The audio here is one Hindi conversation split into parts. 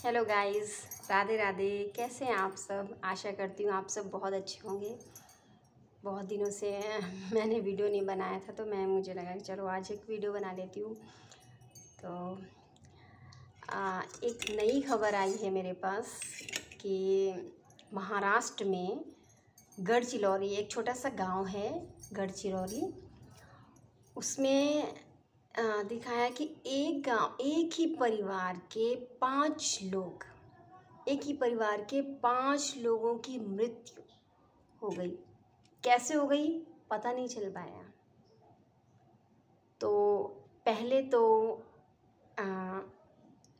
Hello guys, Radhe Radhe. कैसे हैं आप सब? आशा करती हूँ आप सब बहुत अच्छे होंगे। बहुत दिनों से मैंने वीडियो नहीं बनाया था, तो मुझे लगा कि चलो आज एक वीडियो बना लेती हूँ। तो एक नई खबर आई है मेरे पास कि महाराष्ट्र में गढ़चिरौली, एक छोटा सा गांव है गढ़चिरौली, उसमें दिखाया कि एक ही परिवार के 5 लोग, एक ही परिवार के 5 लोगों की मृत्यु हो गई। कैसे हो गई पता नहीं चल पाया। तो पहले तो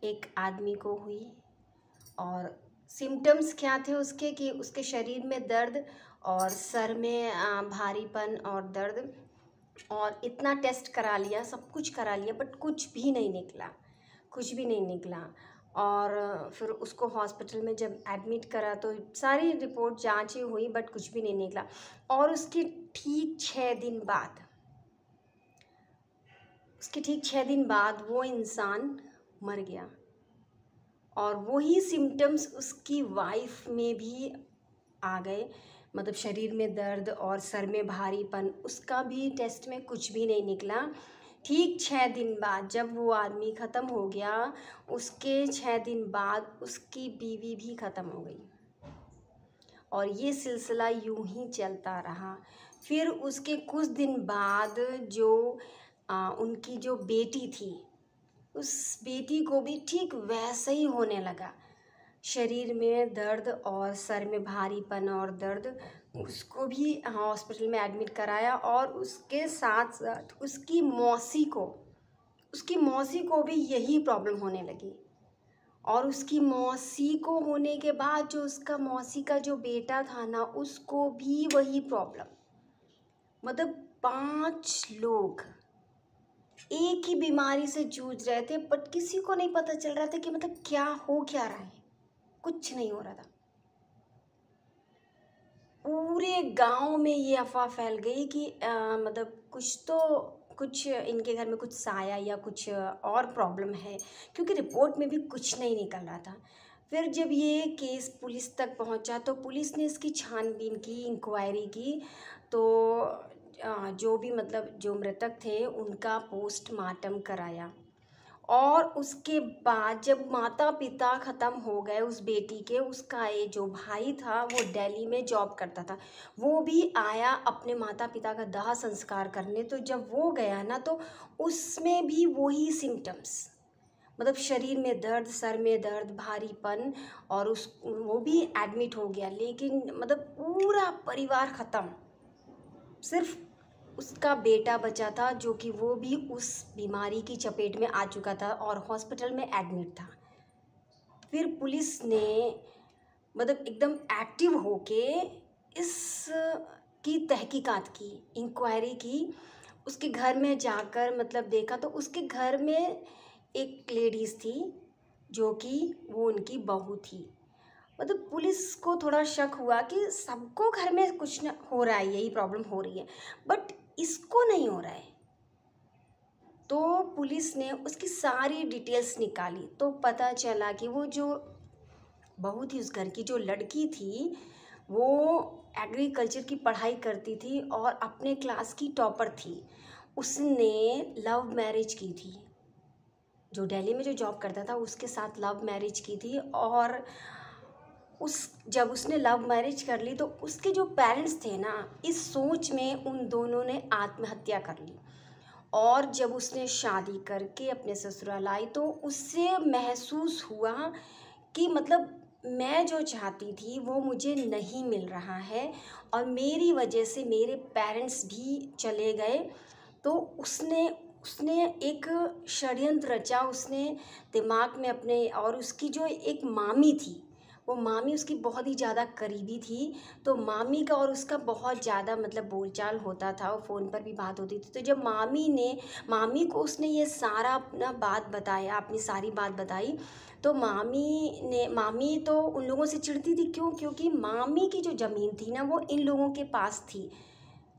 एक आदमी को हुई, और सिम्टम्स क्या थे उसके कि उसके शरीर में दर्द और सर में भारीपन और दर्द, और इतना टेस्ट करा लिया, सब कुछ करा लिया, बट कुछ भी नहीं निकला, कुछ भी नहीं निकला। और फिर उसको हॉस्पिटल में जब एडमिट करा तो सारी रिपोर्ट जांचें हुई, बट कुछ भी नहीं निकला। और ठीक 6 दिन बाद वो इंसान मर गया। और वही सिम्टम्स उसकी वाइफ में भी आ गए, मतलब शरीर में दर्द और सर में भारीपन, उसका भी टेस्ट में कुछ भी नहीं निकला। ठीक 6 दिन बाद जब वो आदमी ख़त्म हो गया, उसके 6 दिन बाद उसकी बीवी भी ख़त्म हो गई, और ये सिलसिला यूं ही चलता रहा। फिर उसके कुछ दिन बाद उनकी जो बेटी थी, उस बेटी को भी ठीक वैसे ही होने लगा, शरीर में दर्द और सर में भारीपन और दर्द। उसको भी हॉस्पिटल में एडमिट कराया, और उसके साथ साथ उसकी मौसी को भी यही प्रॉब्लम होने लगी। और उसकी मौसी को होने के बाद जो उसका मौसी का जो बेटा था ना, उसको भी वही प्रॉब्लम। मतलब 5 लोग एक ही बीमारी से जूझ रहे थे, बट किसी को नहीं पता चल रहा था कि मतलब क्या रहा है। कुछ नहीं हो रहा था। पूरे गांव में ये अफवाह फैल गई कि मतलब कुछ इनके घर में कुछ साया या कुछ और प्रॉब्लम है, क्योंकि रिपोर्ट में भी कुछ नहीं निकल रहा था। फिर जब ये केस पुलिस तक पहुंचा, तो पुलिस ने इसकी छानबीन की, इंक्वायरी की। तो जो भी मतलब जो मृतक थे उनका पोस्टमार्टम कराया। और उसके बाद जब माता पिता ख़त्म हो गए उस बेटी के, उसका ये जो भाई था वो दिल्ली में जॉब करता था, वो भी आया अपने माता पिता का दाह संस्कार करने। तो जब वो गया ना, तो उसमें भी वही सिम्टम्स, मतलब शरीर में दर्द, सर में दर्द, भारीपन, और वो भी एडमिट हो गया। लेकिन मतलब पूरा परिवार ख़त्म, सिर्फ उसका बेटा बचा था, जो कि वो भी उस बीमारी की चपेट में आ चुका था और हॉस्पिटल में एडमिट था। फिर पुलिस ने मतलब एकदम एक्टिव होके इस की तहकीकात की, इंक्वायरी की। उसके घर में जाकर मतलब देखा, तो उसके घर में एक लेडीज़ थी, जो कि वो उनकी बहू थी। मतलब पुलिस को थोड़ा शक हुआ कि सबको घर में कुछ न हो रहा है, यही प्रॉब्लम हो रही है, बट इसको नहीं हो रहा है। तो पुलिस ने उसकी सारी डिटेल्स निकाली, तो पता चला कि वो जो बहू थी, उस घर की जो लड़की थी, वो एग्रीकल्चर की पढ़ाई करती थी और अपने क्लास की टॉपर थी। उसने लव मैरिज की थी, जो दिल्ली में जो जॉब करता था उसके साथ लव मैरिज की थी। और जब उसने लव मैरिज कर ली, तो उसके जो पेरेंट्स थे ना, इस सोच में उन दोनों ने आत्महत्या कर ली। और जब उसने शादी करके अपने ससुराल आई, तो उससे महसूस हुआ कि मतलब मैं जो चाहती थी वो मुझे नहीं मिल रहा है, और मेरी वजह से मेरे पेरेंट्स भी चले गए। तो उसने उसने एक षड्यंत्र रचा, उसने दिमाग में अपने, और उसकी जो एक मामी थी, वो मामी उसकी बहुत ही ज़्यादा करीबी थी। तो मामी का और उसका बहुत ज़्यादा मतलब बोलचाल होता था, और फ़ोन पर भी बात होती थी। तो जब मामी को उसने ये सारा अपना बात बताया, अपनी सारी बात बताई, तो मामी तो उन लोगों से चिढ़ती थी। क्योंकि मामी की जो ज़मीन थी ना, वो इन लोगों के पास थी।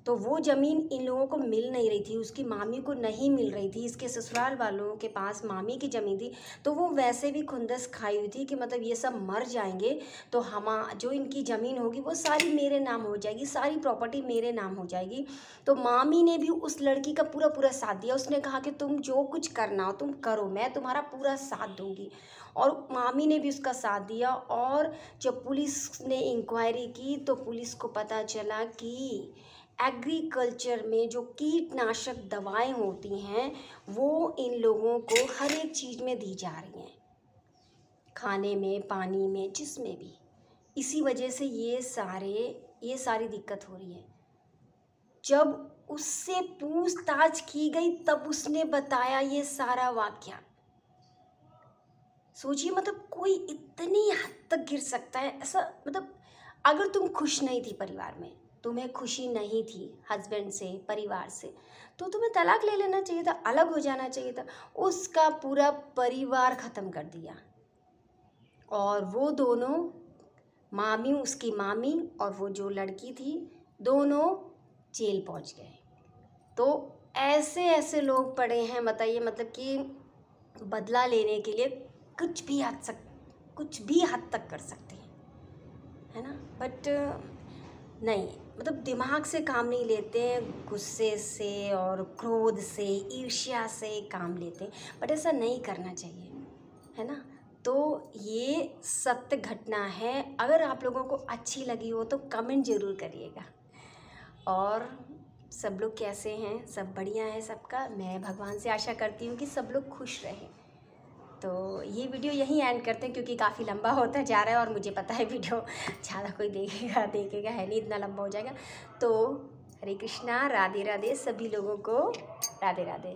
तो वो ज़मीन इन लोगों को मिल नहीं रही थी, उसकी मामी को नहीं मिल रही थी, इसके ससुराल वालों के पास मामी की ज़मीन थी। तो वो वैसे भी खुंदस खाई हुई थी कि मतलब ये सब मर जाएंगे तो हम जो इनकी ज़मीन होगी वो सारी मेरे नाम हो जाएगी, सारी प्रॉपर्टी मेरे नाम हो जाएगी। तो मामी ने भी उस लड़की का पूरा पूरा साथ दिया। उसने कहा कि तुम जो कुछ करना हो तुम करो, मैं तुम्हारा पूरा साथ दूंगी। और मामी ने भी उसका साथ दिया। और जब पुलिस ने इंक्वायरी की तो पुलिस को पता चला कि एग्रीकल्चर में जो कीटनाशक दवाएं होती हैं वो इन लोगों को हर एक चीज़ में दी जा रही हैं, खाने में, पानी में, जिसमें भी। इसी वजह से ये सारी दिक्कत हो रही है। जब उससे पूछताछ की गई तब उसने बताया ये सारा वाकया। सोचिए, मतलब कोई इतनी हद तक गिर सकता है ऐसा। मतलब अगर तुम खुश नहीं थी परिवार में, तुम्हें खुशी नहीं थी हस्बैंड से, परिवार से, तो तुम्हें तलाक ले लेना चाहिए था, अलग हो जाना चाहिए था। उसका पूरा परिवार ख़त्म कर दिया। और वो दोनों मामी, उसकी मामी और वो जो लड़की थी, दोनों जेल पहुंच गए। तो ऐसे ऐसे लोग पड़े हैं, बताइए, मतलब कि बदला लेने के लिए कुछ भी हद तक कर सकते हैं, है ना। बट नहीं, मतलब दिमाग से काम नहीं लेते हैं, गुस्से से और क्रोध से, ईर्ष्या से काम लेते हैं। बट ऐसा नहीं करना चाहिए, है ना। तो ये सत्य घटना है। अगर आप लोगों को अच्छी लगी हो तो कमेंट ज़रूर करिएगा। और सब लोग कैसे हैं? सब बढ़िया है सबका। मैं भगवान से आशा करती हूँ कि सब लोग खुश रहें। तो ये वीडियो यहीं एंड करते हैं क्योंकि काफ़ी लंबा होता जा रहा है और मुझे पता है वीडियो ज़्यादा कोई देखेगा है नहीं, इतना लंबा हो जाएगा। तो हरे कृष्णा, राधे राधे, सभी लोगों को राधे राधे।